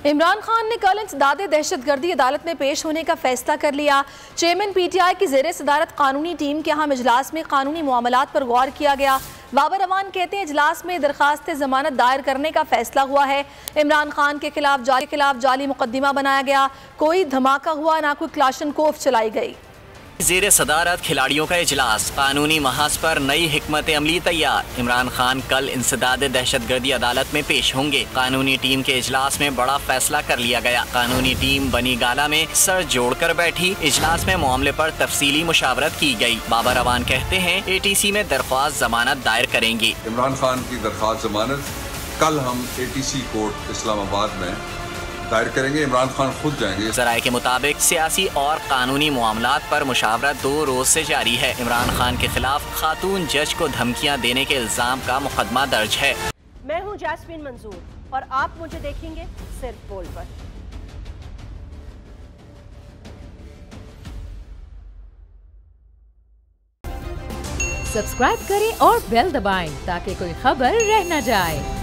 इमरान खान ने कल इंसदाद दहशतगर्दी अदालत में पेश होने का फैसला कर लिया। चेयरमैन PTI की ज़ेर सदारत कानूनी टीम के अहम इजलास में कानूनी मामलात पर गौर किया गया। बाबर अवान कहते हैं इजलास में दरखास्त जमानत दायर करने का फैसला हुआ है। इमरान खान के खिलाफ जाली मुकदमा बनाया गया। कोई धमाका हुआ ना कोई क्लाशनकोफ चलाई गई। ज़ेर सदारत खिलाड़ियों का इजलास, कानूनी महाज पर नई हिकमत अमली तैयार। इमरान खान कल इंसदाद दहशतगर्दी अदालत में पेश होंगे। कानूनी टीम के इजलास में बड़ा फैसला कर लिया गया। कानूनी टीम बनी गाला में सर जोड़कर बैठी। इजलास में मामले पर तफसीली मुशावरत की गई। बाबर अवान कहते हैं ATC में दरख्वास्त जमानत दायर करेंगे। इमरान खान की दरख्वास्त जमानत कल हम ATC कोर्ट इस्लामाबाद में दायर करेंगे। इमरान खान खुद जाएंगे। ज़राए के मुताबिक सियासी और कानूनी मामलात पर मुशावरत 2 रोज से जारी है। इमरान खान के खिलाफ खातून जज को धमकियां देने के इल्जाम का मुकदमा दर्ज है। मैं हूं जैस्मीन मंजूर और आप मुझे देखेंगे सिर्फ बोल पर। सब्सक्राइब करें और बेल दबाएं ताकि कोई खबर रह न जाए।